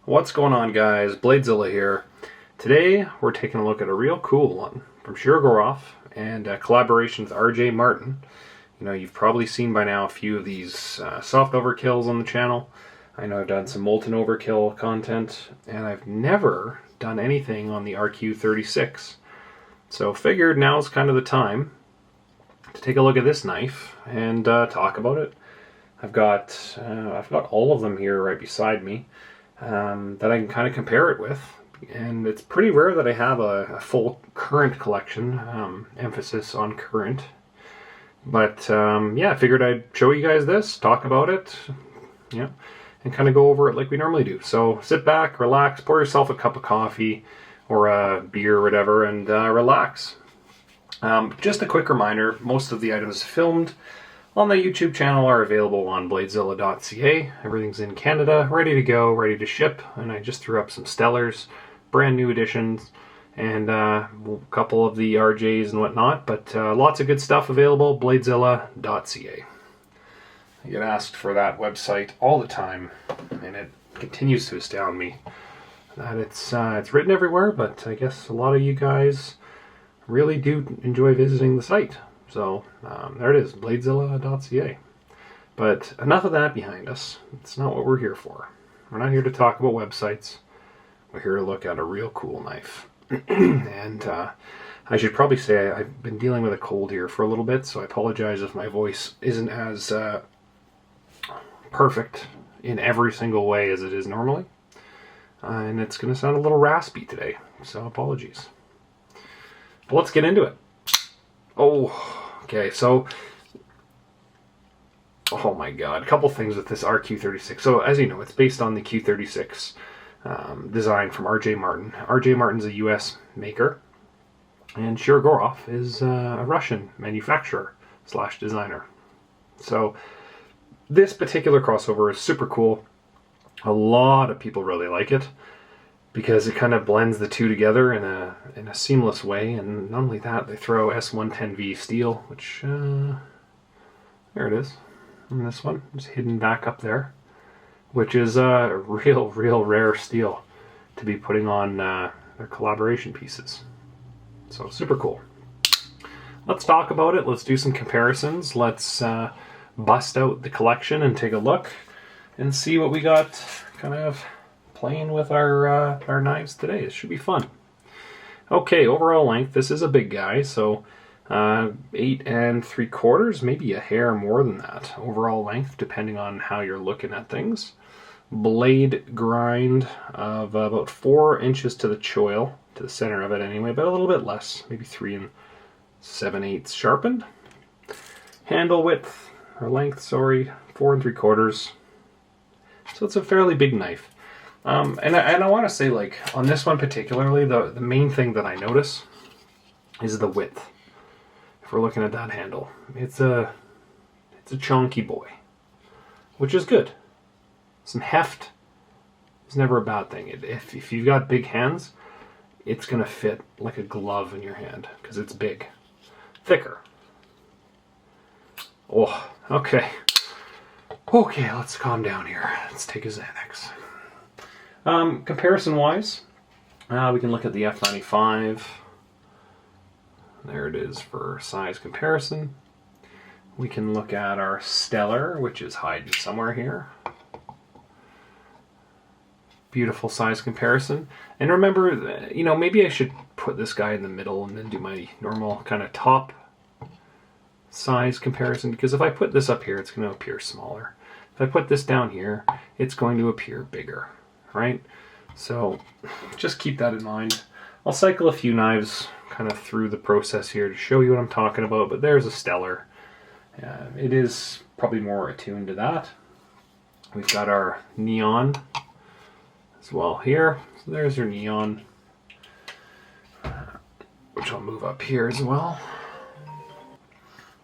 What's going on, guys? BladeZilla here. Today we're taking a look at a real cool one from Shirogorov and a collaboration with RJ Martin. You know, you've probably seen by now a few of these soft overkills on the channel. I know I've done some molten overkill content, and I've never done anything on the RQ36. So figured now's kind of the time to take a look at this knife and talk about it. I've got all of them here right beside me that I can kind of compare it with, and it's pretty rare that I have a full current collection, emphasis on current. But yeah, I figured I'd show you guys this, talk about it, yeah, and kind of go over it like we normally do. So sit back, relax, pour yourself a cup of coffee or a beer or whatever, and relax. Just a quick reminder, most of the items filmed on the YouTube channel are available on BladeZilla.ca. Everything's in Canada, ready to go, ready to ship, and I just threw up some Stellars, brand new editions, and a couple of the RJs and whatnot, but lots of good stuff available, BladeZilla.ca. I get asked for that website all the time, and it continues to astound me that it's written everywhere, but I guess a lot of you guys really do enjoy visiting the site. So there it is, BladeZilla.ca. But enough of that behind us. It's not what we're here for. We're not here to talk about websites. We're here to look at a real cool knife. And I should probably say I've been dealing with a cold here for a little bit, so I apologize if my voice isn't as perfect in every single way as it is normally. And it's going to sound a little raspy today, so apologies. But let's get into it. Oh, okay, so, oh my god, a couple things with this RQ36. So, as you know, it's based on the Q36 design from RJ Martin. RJ Martin's a US maker, and Shirogorov is a Russian manufacturer / designer. So, this particular crossover is super cool. A lot of people really like it, because it kind of blends the two together in a seamless way. And not only that, they throw S110V steel, which there it is, and this one is hidden back up there, which is a real rare steel to be putting on their collaboration pieces. So super cool. Let's talk about it. Let's do some comparisons. Let's bust out the collection and take a look and see what we got kind of playing with our knives today. It should be fun. Okay, overall length, this is a big guy, so 8 3/4, maybe a hair more than that overall length, depending on how you're looking at things. Blade grind of about 4 inches to the choil, to the center of it anyway, but a little bit less, maybe 3 7/8 sharpened. Handle width, or length, sorry, 4 3/4. So it's a fairly big knife. And I want to say, like, on this one particularly, the main thing that I notice is the width. If we're looking at that handle, it's a chunky boy, which is good. Some heft is never a bad thing. If you've got big hands, it's going to fit like a glove in your hand, because it's big. Thicker. Oh, okay. Okay, let's calm down here. Let's take a Xanax. Comparison-wise, we can look at the F95. There it is for size comparison. We can look at our Stellar, which is hiding somewhere here. Beautiful size comparison. And remember, you know, maybe I should put this guy in the middle and then do my normal kind of top size comparison, because if I put this up here, it's going to appear smaller. If I put this down here, it's going to appear bigger. Right? So just keep that in mind. I'll cycle a few knives kind of through the process here to show you what I'm talking about, but there's a Stellar. It is probably more attuned to that. We've got our Neon as well here. So there's your Neon, which I'll move up here as well.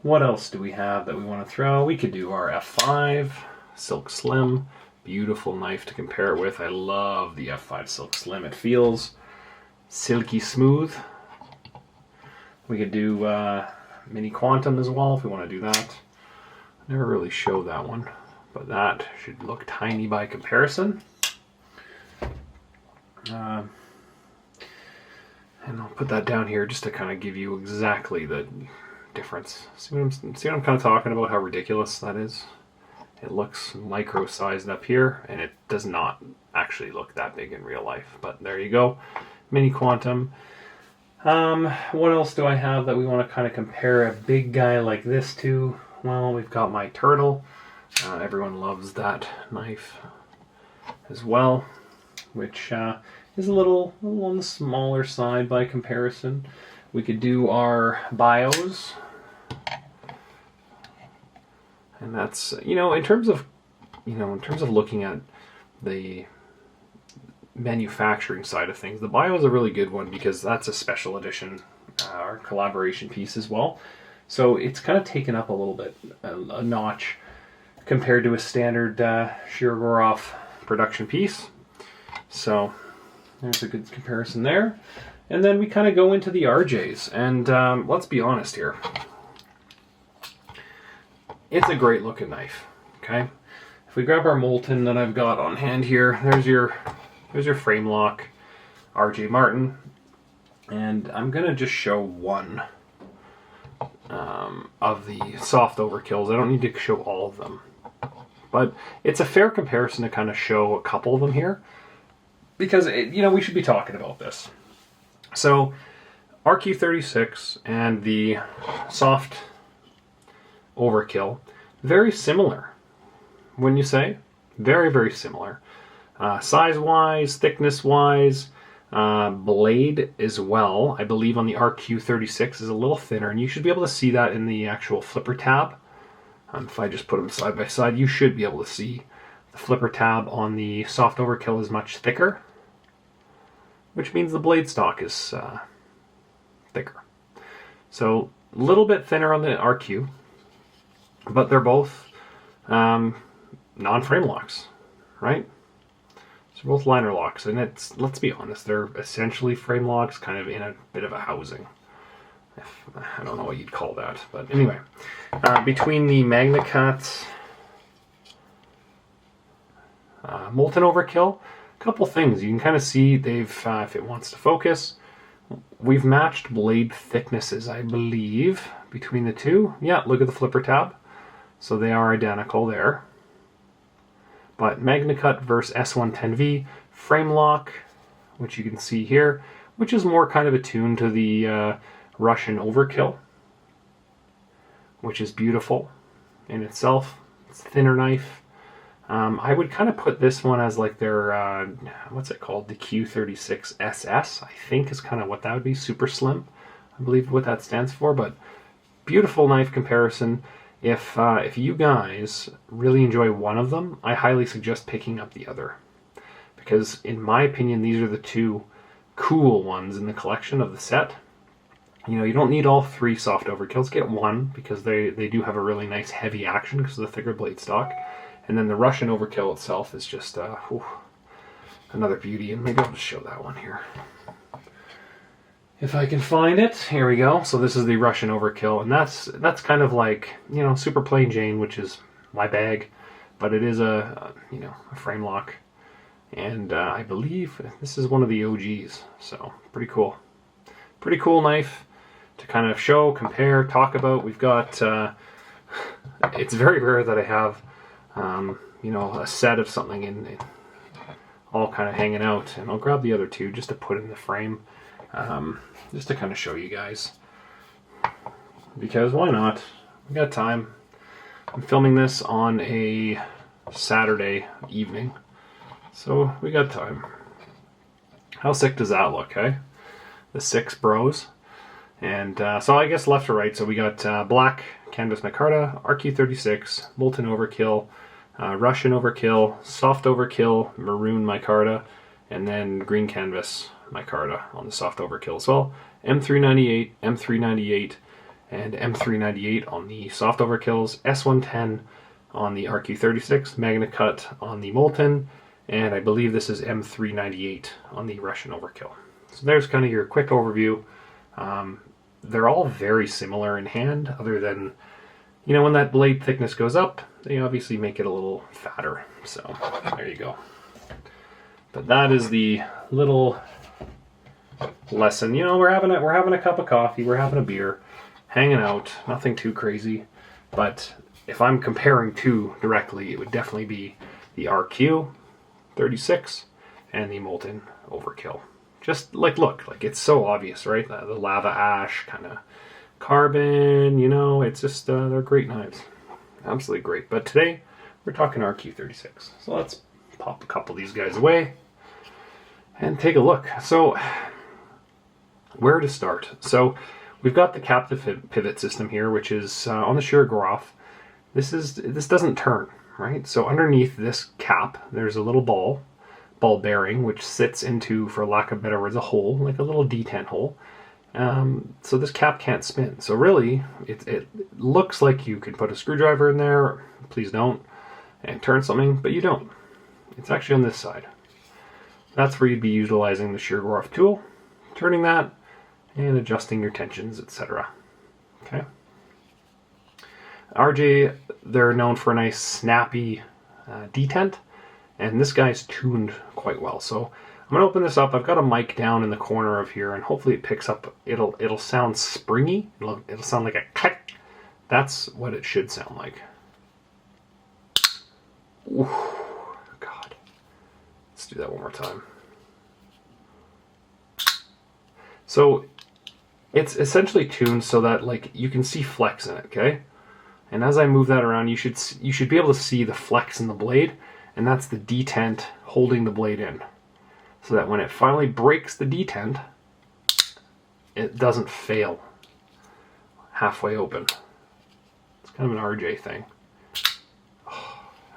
What else do we have that we want to throw? We could do our F5 Silk Slim. Beautiful knife to compare it with. I love the F5 Silk Slim. It feels silky smooth. We could do Mini Quantum as well if we want to do that. Never really show that one, but that should look tiny by comparison. And I'll put that down here just to kind of give you exactly the difference. See what I'm kind of talking about, how ridiculous that is? It looks micro-sized up here, and it does not actually look that big in real life. But there you go. Mini Quantum. What else do I have that we want to kind of compare a big guy like this to? Well, we've got my Turtle. Everyone loves that knife as well, which is a little on the smaller side by comparison. We could do our bios, and that's, in terms of looking at the manufacturing side of things, the bio is a really good one because that's a special edition or collaboration piece as well. So it's kind of taken up a little bit, a notch, compared to a standard Shirogorov production piece. So there's a good comparison there. And then we kind of go into the RJs, and let's be honest here. It's a great looking knife, okay? If we grab our Molten that I've got on hand here, there's your frame lock RJ Martin, and I'm gonna just show one of the soft overkills. I don't need to show all of them, but it's a fair comparison to kind of show a couple of them here, because we should be talking about this. So RQ36 and the soft overkill, very similar, wouldn't you say? Very, very similar. Size-wise, thickness-wise, blade as well. I believe on the RQ36 is a little thinner, and you should be able to see that in the actual flipper tab. If I just put them side by side, you should be able to see the flipper tab on the soft overkill is much thicker, which means the blade stock is thicker. So a little bit thinner on the RQ, but they're both non-frame locks, right? So both liner locks, and let's be honest, they're essentially frame locks, kind of in a bit of a housing. I don't know what you'd call that, but anyway. Between the MagnaCut Molten Overkill, a couple things. You can kind of see they've, if it wants to focus, we've matched blade thicknesses, I believe, between the two. Yeah, look at the flipper tab. So they are identical there. But MagnaCut versus S110V frame lock, which you can see here, which is more kind of attuned to the Russian Overkill, which is beautiful in itself. It's a thinner knife. I would kind of put this one as like their, what's it called? The Q36 SS, I think is kind of what that would be. Super slim, I believe what that stands for. But beautiful knife comparison. If you guys really enjoy one of them, I highly suggest picking up the other. Because in my opinion, these are the two cool ones in the collection of the set. You don't need all three soft overkills. Get one, because they do have a really nice heavy action because of the thicker blade stock. And then the Russian Overkill itself is just another beauty. And maybe I'll just show that one here. If I can find it. Here we go. So this is the Russian Overkill. And that's kind of like, super plain Jane, which is my bag. But it is a frame lock. And I believe this is one of the OGs. So pretty cool. Pretty cool knife to kind of show, compare, talk about. We've got, it's very rare that I have, a set of something in all kind of hanging out. And I'll grab the other two just to put in the frame, just to kind of show you guys. Because why not? We got time. I'm filming this on a Saturday evening, so we got time. How sick does that look, eh? The 6 bros. And so I guess left to right, so we got black canvas micarta, RQ36, Molten Overkill, Russian Overkill, Soft Overkill, Maroon micarta, and then green canvas micarta on the Soft Overkill as well. M398, M398, and M398 on the Soft Overkills, S110 on the RQ36, MagnaCut on the Molten, and I believe this is M398 on the Russian Overkill. So there's kind of your quick overview. They're all very similar in hand, other than, when that blade thickness goes up, they obviously make it a little fatter. So there you go. But that is the little lesson. You know, we're having a cup of coffee, we're having a beer, hanging out, nothing too crazy. But if I'm comparing two directly, it would definitely be the RQ36 and the Molten Overkill. Just like, look, like it's so obvious, right? The lava ash kind of carbon, you know, it's just, they're great knives. Absolutely great. But today we're talking RQ36. So let's pop a couple of these guys away and take a look. So where to start? So we've got the captive pivot system here, which is on the Shirogorov. This doesn't turn, right? So underneath this cap, there's a little ball bearing, which sits into, for lack of better words, a hole, like a little detent hole. So this cap can't spin. So really, it looks like you could put a screwdriver in there, please don't, and turn something, but you don't. It's actually on this side. That's where you'd be utilizing the Shirogorov tool, turning that, and adjusting your tensions, etc. Okay. RJ, they're known for a nice snappy detent, and this guy's tuned quite well. So I'm gonna open this up. I've got a mic down in the corner of here, and hopefully it picks up. It'll sound springy. It'll sound like a click. That's what it should sound like. Ooh, God. Let's do that one more time. So it's essentially tuned so that like you can see flex in it, okay? And as I move that around, you should be able to see the flex in the blade, and that's the detent holding the blade in. So that when it finally breaks the detent, it doesn't fail halfway open. It's kind of an RJ thing.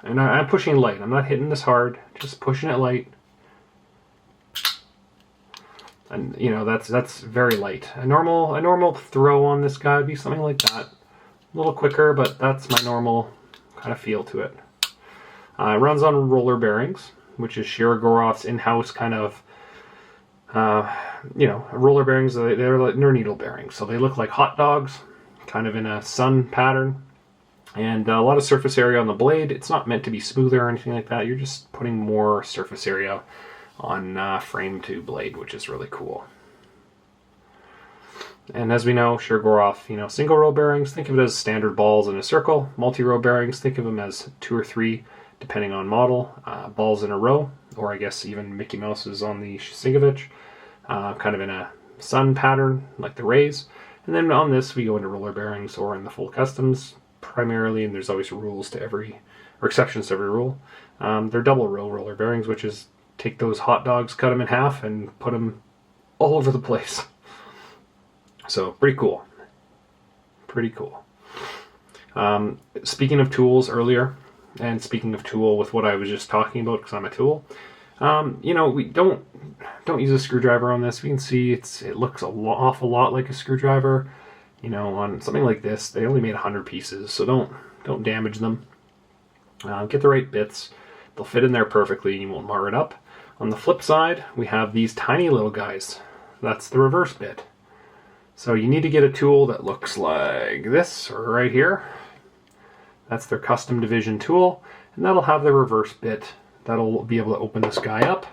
And I'm pushing light. I'm not hitting this hard, just pushing it light. And you know, that's very light. A normal throw on this guy would be something like that. A little quicker, but that's my normal kind of feel to it. It runs on roller bearings, which is Shirogorov's in-house kind of, you know, roller bearings. They're needle bearings, so they look like hot dogs, kind of in a sun pattern, and a lot of surface area on the blade. It's not meant to be smoother or anything like that. You're just putting more surface area on frame to blade, which is really cool. And as we know, Shirogorov, you know, single row bearings, think of it as standard balls in a circle. Multi-row bearings, think of them as 2 or 3, depending on model, balls in a row, or I guess even Mickey Mouse is on the Singovich, kind of in a sun pattern, like the rays. And then on this, we go into roller bearings or in the full customs primarily, and there's always rules to every, or exceptions to every rule. They're double row roller bearings, which is take those hot dogs, cut them in half, and put them all over the place. So pretty cool. Pretty cool. Speaking of tools earlier, and speaking of tool with what I was just talking about, because I'm a tool, you know, we don't use a screwdriver on this. We can see it looks awful lot like a screwdriver. You know, on something like this, they only made 100 pieces, so don't damage them. Get the right bits. They'll fit in there perfectly, and you won't mar it up. On the flip side, we have these tiny little guys. That's the reverse bit. So you need to get a tool that looks like this, or right here. That's their custom division tool, and that'll have the reverse bit. That'll be able to open this guy up,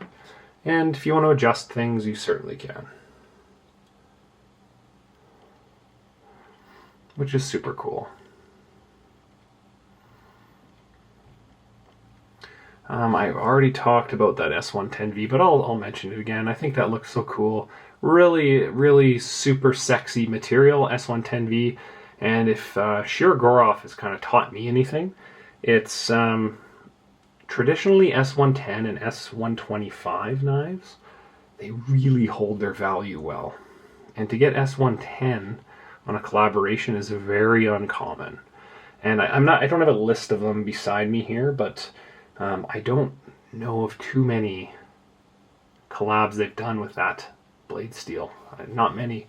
and if you want to adjust things, you certainly can. Which is super cool. I've already talked about that S110V, but I'll mention it again. I think that looks so cool. Really, really super sexy material, S110V. And if Shirogorov has kind of taught me anything, it's traditionally S110 and S125 knives. They really hold their value well. And to get S110 on a collaboration is very uncommon. And I don't have a list of them beside me here, but I don't know of too many collabs they've done with that blade steel. Not many.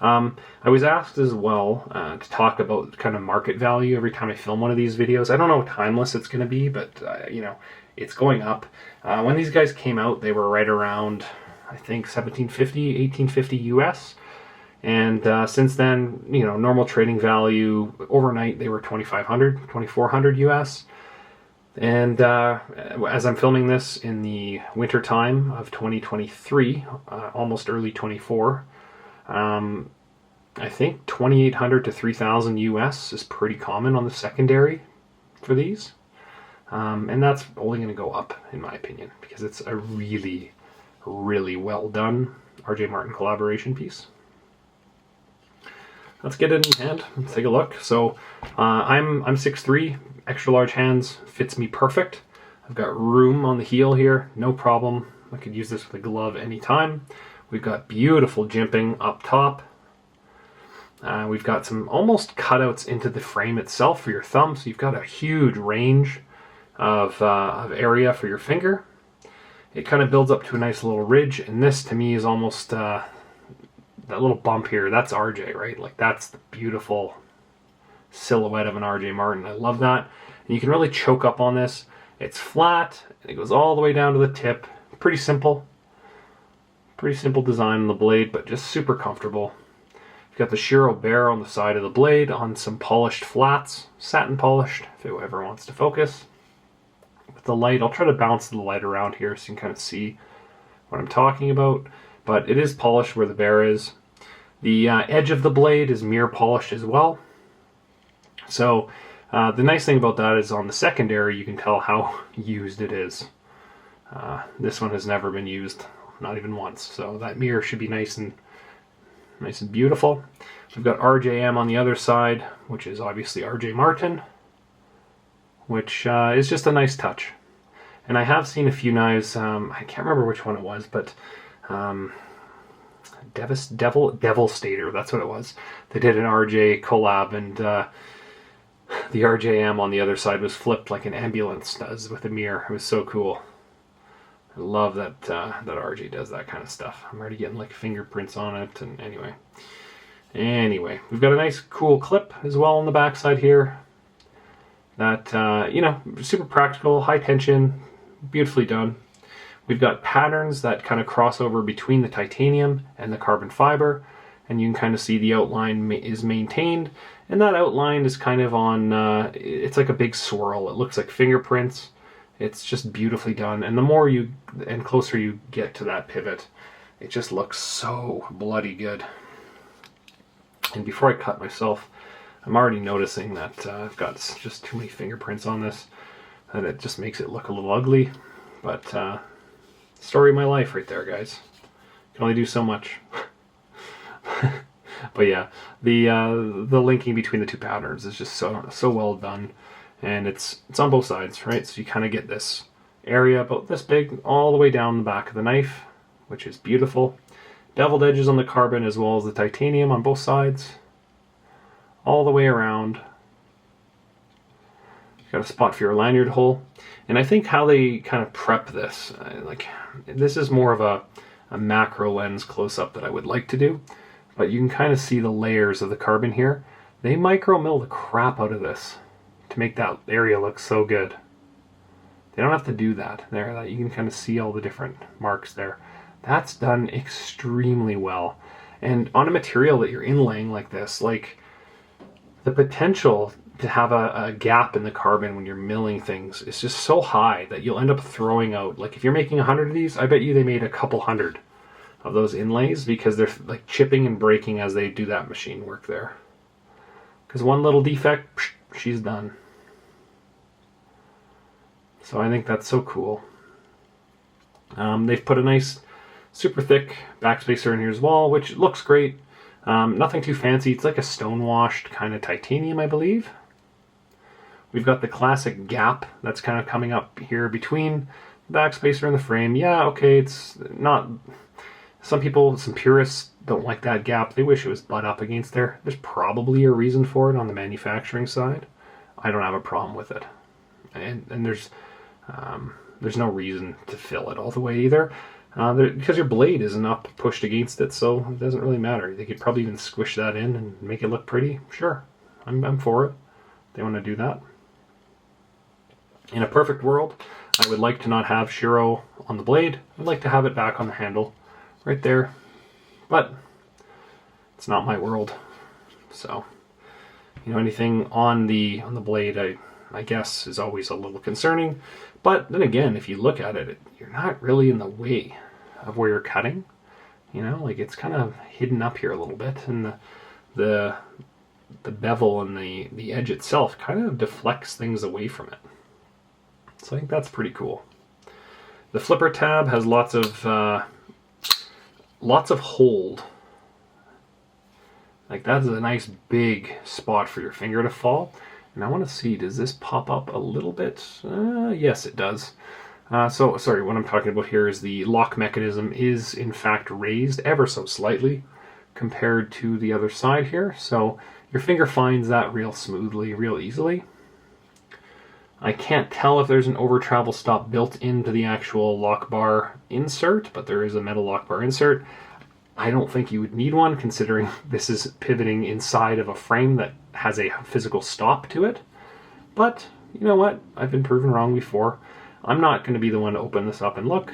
I was asked as well to talk about kind of market value every time I film one of these videos. I don't know how timeless it's going to be, but you know, it's going up. When these guys came out, they were right around, I think, 1750, 1850 US. And since then, you know, normal trading value overnight, they were 2500, 2400 US. And as I'm filming this in the winter time of 2023, almost early 24, I think 2,800 to 3,000 US is pretty common on the secondary for these. And that's only going to go up, in my opinion, because it's a really, really well done RJ Martin collaboration piece. Let's get it in hand. Let's take a look. So I'm 6'3", extra large hands, fits me perfect. I've got room on the heel here, no problem. I could use this with a glove anytime. We've got beautiful jimping up top. We've got some almost cutouts into the frame itself for your thumb, so you've got a huge range of area for your finger. It kind of builds up to a nice little ridge, and this to me is almost that little bump here. That's RJ, right? Like that's the beautiful silhouette of an RJ Martin. I love that. And you can really choke up on this. It's flat, and it goes all the way down to the tip. Pretty simple. Pretty simple design on the blade, but just super comfortable. You've got the Shiro bear on the side of the blade on some polished flats, satin polished, if it ever wants to focus. With the light, I'll try to bounce the light around here so you can kind of see what I'm talking about. But it is polished where the bear is. The edge of the blade is mirror polished as well. So the nice thing about that is on the secondary, you can tell how used it is. This one has never been used, not even once. So that mirror should be nice and beautiful. We've got RJM on the other side, which is obviously RJ Martin, which is just a nice touch. And I have seen a few knives, I can't remember which one it was, but Devastator, that's what it was. They did an RJ collab, and the RJM on the other side was flipped like an ambulance does with a mirror. It was so cool. I love that that RJ does that kind of stuff. I'm already getting like fingerprints on it, and anyway, we've got a nice cool clip as well on the back side here. That you know, super practical, high tension, beautifully done. We've got patterns that kind of cross over between the titanium and the carbon fiber, and you can kind of see the outline is maintained, and that outline is kind of on, it's like a big swirl. It looks like fingerprints. It's just beautifully done, and the more you, and closer you get to that pivot, it just looks so bloody good. And before I cut myself, I'm already noticing that I've got just too many fingerprints on this, and it just makes it look a little ugly, but story of my life right there, guys. Can only do so much. But yeah, the linking between the two patterns is just so well done, and it's on both sides, right? So you kind of get this area about this big all the way down the back of the knife, which is beautiful. Beveled edges on the carbon as well as the titanium on both sides, all the way around. Got a spot for your lanyard hole. And I think how they kind of prep this, like this is more of a macro lens close-up that I would like to do, but you can kind of see the layers of the carbon here. They micro mill the crap out of this to make that area look so good. They don't have to do that there. That you can kind of see all the different marks there. That's done extremely well. And on a material that you're inlaying like this, like the potential to have a gap in the carbon when you're milling things is just so high that you'll end up throwing out, like if you're making 100 of these, I bet you they made a couple hundred of those inlays because they're like chipping and breaking as they do that machine work there. Because one little defect, psh, she's done. So I think that's so cool. They've put a nice super thick backspacer in here as well, which looks great. Nothing too fancy. It's like a stone-washed kind of titanium, I believe. We've got the classic gap that's kind of coming up here between the backspacer and the frame. Yeah, okay, it's not... Some people, some purists, don't like that gap. They wish it was butt up against there. There's probably a reason for it on the manufacturing side. I don't have a problem with it. And there's no reason to fill it all the way either. Because your blade isn't up pushed against it, so it doesn't really matter. They could probably even squish that in and make it look pretty. Sure, I'm for it. They want to do that. In a perfect world, I would like to not have Shiro on the blade. I'd like to have it back on the handle, right there. But it's not my world. So, you know, anything on the blade, I guess, is always a little concerning. But then again, if you look at it, you're not really in the way of where you're cutting. You know, like it's kind of hidden up here a little bit, and the bevel and the edge itself kind of deflects things away from it. So I think that's pretty cool. The flipper tab has lots of hold. Like that is a nice big spot for your finger to fall. And I want to see, does this pop up a little bit? Yes, it does. So, sorry, what I'm talking about here is the lock mechanism is in fact raised ever so slightly compared to the other side here. So your finger finds that real smoothly, real easily. I can't tell if there's an over travel stop built into the actual lock bar insert, but there is a metal lock bar insert. I don't think you would need one, considering this is pivoting inside of a frame that has a physical stop to it. But you know what? I've been proven wrong before. I'm not going to be the one to open this up and look.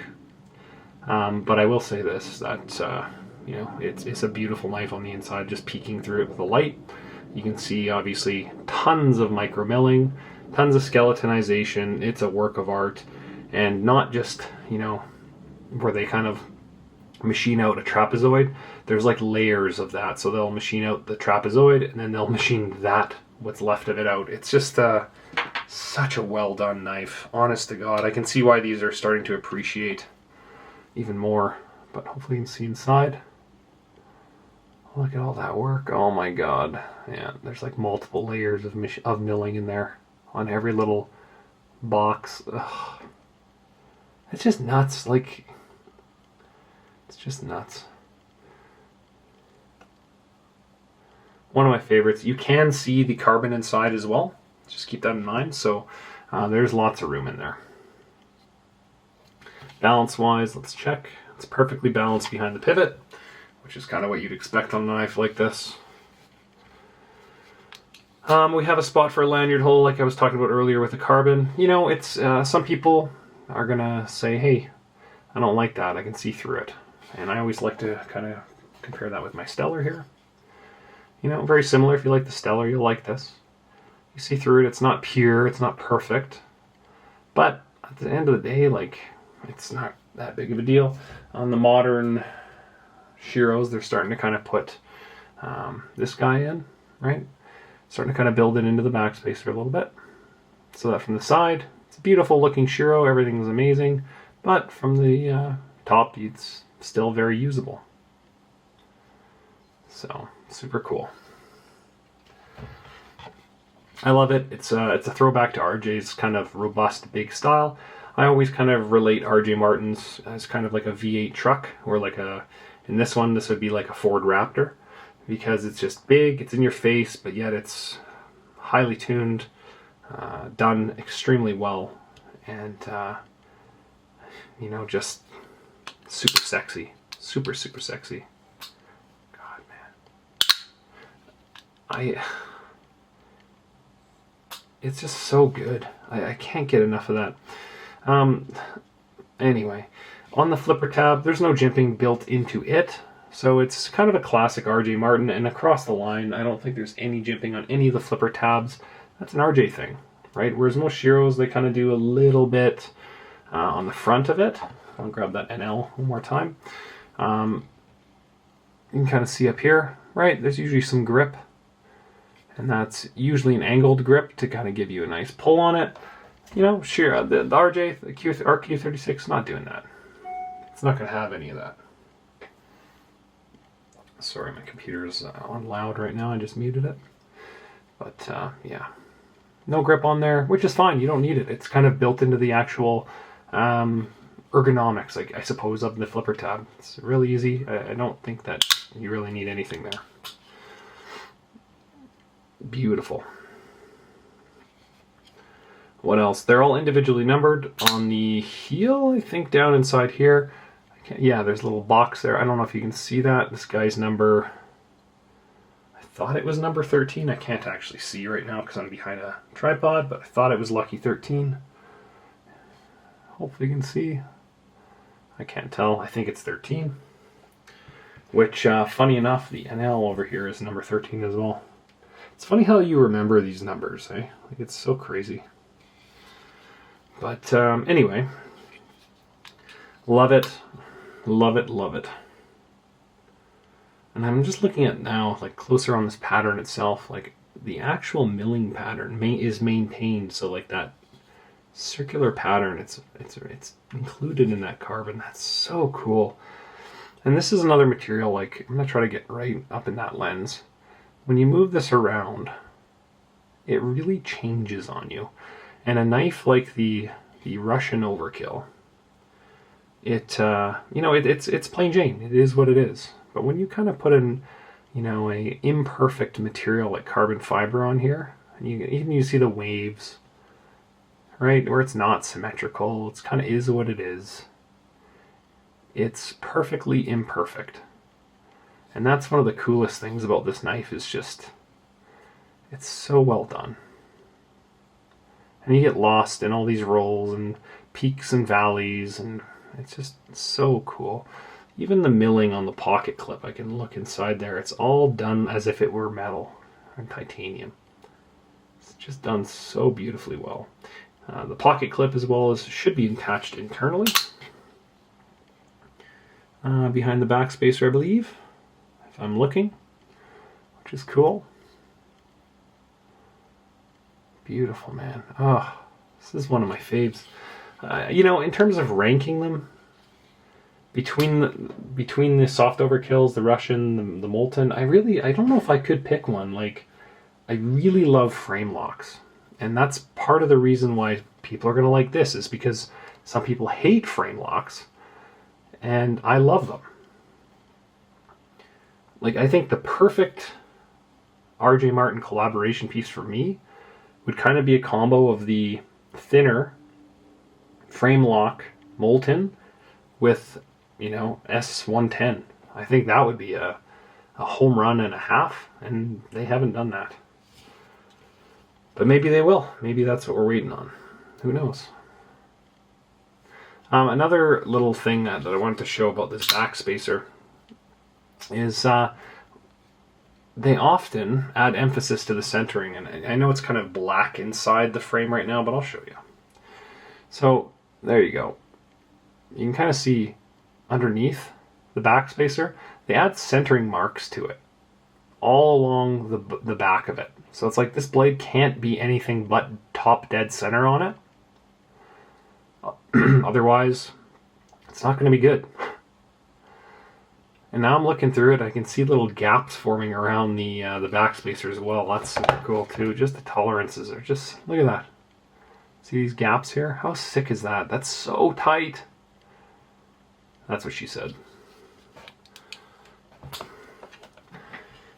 But I will say this, that you know, it's a beautiful knife on the inside, just peeking through it with the light. You can see obviously tons of micro milling, tons of skeletonization. It's a work of art, and not just, you know, where they kind of machine out a trapezoid. There's like layers of that. So they'll machine out the trapezoid, and then they'll machine that, what's left of it, out. It's just such a well done knife. Honest to God, I can see why these are starting to appreciate even more. But hopefully you can see inside. Look at all that work. Oh my God. Yeah, there's like multiple layers of milling in there on every little box. Ugh. It's just nuts. Like, it's just nuts. One of my favorites. You can see the carbon inside as well. Just keep that in mind. So there's lots of room in there. Balance wise, let's check. It's perfectly balanced behind the pivot, which is kind of what you'd expect on a knife like this. We have a spot for a lanyard hole, like I was talking about earlier with the carbon. You know, it's some people are gonna say, hey, I don't like that, I can see through it. And I always like to kind of compare that with my Stellar here. You know, very similar. If you like the Stellar, you'll like this. You see through it. It's not pure, it's not perfect, but at the end of the day, like, it's not that big of a deal. On the modern Shiros, they're starting to kind of put this guy in, right? Starting to kind of build it into the backspacer a little bit. So that from the side, it's a beautiful looking Shiro, everything's amazing, but from the top, it's still very usable. So, super cool. I love it. It's a throwback to RJ's kind of robust, big style. I always kind of relate RJ Martin's as kind of like a V8 truck, or like in this one, this would be like a Ford Raptor, because it's just big, it's in your face, but yet it's highly tuned, done extremely well, and you know, just super sexy, super sexy. God, man, it's just so good. I can't get enough of that. Anyway, on the flipper tab, there's no jimping built into it, so it's kind of a classic RJ Martin, and across the line, I don't think there's any jimping on any of the flipper tabs. That's an RJ thing, right? Whereas most Shiros, they kind of do a little bit on the front of it. I'll grab that NL one more time. You can kind of see up here, right? There's usually some grip, and that's usually an angled grip to kind of give you a nice pull on it. You know, sure, the RJ, the RQ36, not doing that. It's not going to have any of that. Sorry, my computer's on loud right now. I just muted it. But, yeah. No grip on there, which is fine. You don't need it. It's kind of built into the actual ergonomics, like, I suppose, of the flipper tab. It's really easy. I don't think that you really need anything there. Beautiful. What else? They're all individually numbered on the heel, I think, down inside here. Yeah, there's a little box there. I don't know if you can see that. This guy's number, I thought it was number 13. I can't actually see right now because I'm behind a tripod, but I thought it was lucky 13. Hopefully you can see. I can't tell. I think it's 13. Which, funny enough, the NL over here is number 13 as well. It's funny how you remember these numbers, eh? Like, it's so crazy. But anyway, love it, love it, love it. And I'm just looking at now, like closer on this pattern itself, like the actual milling pattern is maintained. So like that circular pattern, it's included in that carbon. That's so cool. And this is another material, like I'm gonna try to get right up in that lens. When you move this around, it really changes on you. And a knife like the Russian Overkill, it's plain Jane. It is what it is. But when you kind of put in, a imperfect material like carbon fiber on here, and you see the waves, right, where it's not symmetrical, it's kind of is what it is. It's perfectly imperfect. And that's one of the coolest things about this knife is just, it's so well done. And you get lost in all these rolls and peaks and valleys, and it's just so cool. Even the milling on the pocket clip, I can look inside there. It's all done as if it were metal and titanium. It's just done so beautifully well. The pocket clip as well as should be attached internally. Behind the back spacer, I believe, if I'm looking, which is cool. Beautiful, man. Oh, this is one of my faves. In terms of ranking them, between the soft overkills, the Russian, the Molten, I don't know if I could pick one. Like, I really love frame locks. And that's part of the reason why people are going to like this, is because some people hate frame locks, and I love them. Like, I think the perfect RJ Martin collaboration piece for me would kind of be a combo of the thinner frame lock Molten with, S110. I think that would be a home run and a half, and they haven't done that. But maybe they will. Maybe that's what we're waiting on. Who knows? Another little thing that I wanted to show about this back spacer is they often add emphasis to the centering, and I know it's kind of black inside the frame right now, but I'll show you. So there you go. You can kind of see underneath the back spacer, they add centering marks to it all along the back of it. So it's like this blade can't be anything but top dead center on it. Otherwise, it's not going to be good. And now I'm looking through it, I can see little gaps forming around the back spacer as well. That's super cool too. Just the tolerances are just, look at that. See these gaps here? How sick is that? That's so tight. That's what she said.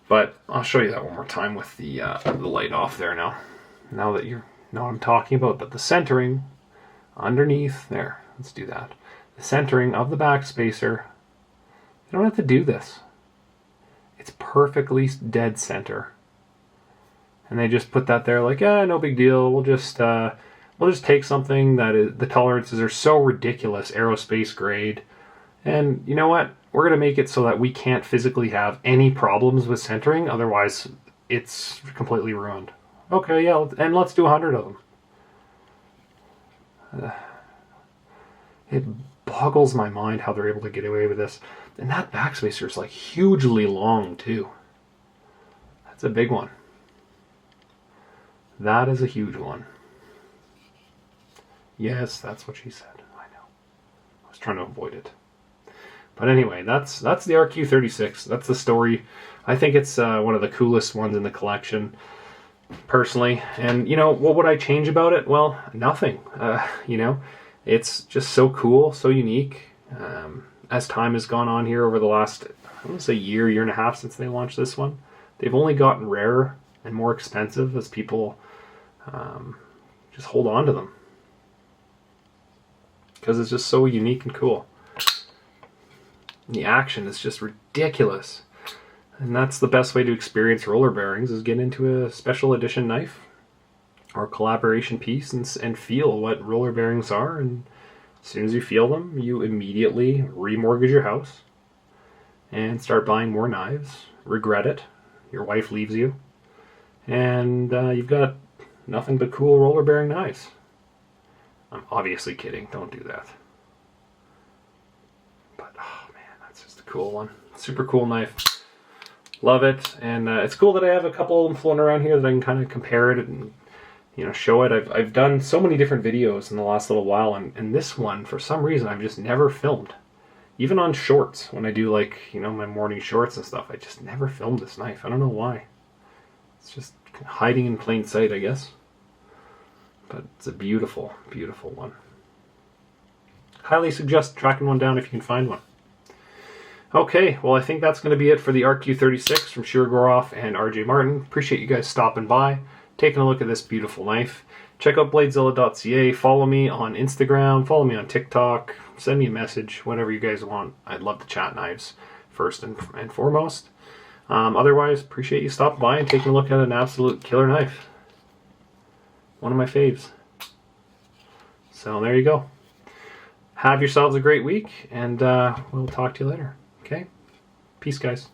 But I'll show you that one more time with the light off there now. Now that you know what I'm talking about. But the centering underneath there, let's do that. The centering of the back spacer, you don't have to do this. It's perfectly dead center. And they just put that there like, no big deal. We'll just take something that is, the tolerances are so ridiculous, aerospace grade. And you know what? We're going to make it so that we can't physically have any problems with centering. Otherwise, it's completely ruined. Okay, yeah, and let's do 100 of them. It boggles my mind how they're able to get away with this. And that backspacer is like hugely long too. That's a big one. That is a huge one. Yes, that's what she said. I know. I was trying to avoid it. But anyway, that's the RQ36. That's the story. I think it's one of the coolest ones in the collection, personally. And, what would I change about it? Well, nothing. It's just so cool, so unique. As time has gone on here over the last, I want to say year and a half since they launched this one, they've only gotten rarer and more expensive as people just hold on to them. Because it's just so unique and cool. And the action is just ridiculous. And that's the best way to experience roller bearings, is get into a special edition knife or collaboration piece and feel what roller bearings are. And as soon as you feel them, you immediately remortgage your house and start buying more knives, regret it, your wife leaves you, and you've got nothing but cool roller bearing knives. I'm obviously kidding, don't do that. But oh man, that's just a cool one. Super cool knife. Love it, and it's cool that I have a couple of them floating around here that I can kind of compare it and, you know, show it. I've done so many different videos in the last little while, and this one, for some reason, I've just never filmed. Even on shorts, when I do, like, you know, my morning shorts and stuff, I just never filmed this knife. I don't know why. It's just hiding in plain sight, I guess. But it's a beautiful, beautiful one. Highly suggest tracking one down if you can find one. Okay, well, I think that's going to be it for the RQ36 from Shirogorov and RJ Martin. Appreciate you guys stopping by, taking a look at this beautiful knife. Check out BladeZilla.ca. Follow me on Instagram. Follow me on TikTok. Send me a message, whatever you guys want. I'd love to chat knives first and foremost. Otherwise, appreciate you stopping by and taking a look at an absolute killer knife. One of my faves. So there you go. Have yourselves a great week, and we'll talk to you later. Okay? Peace, guys.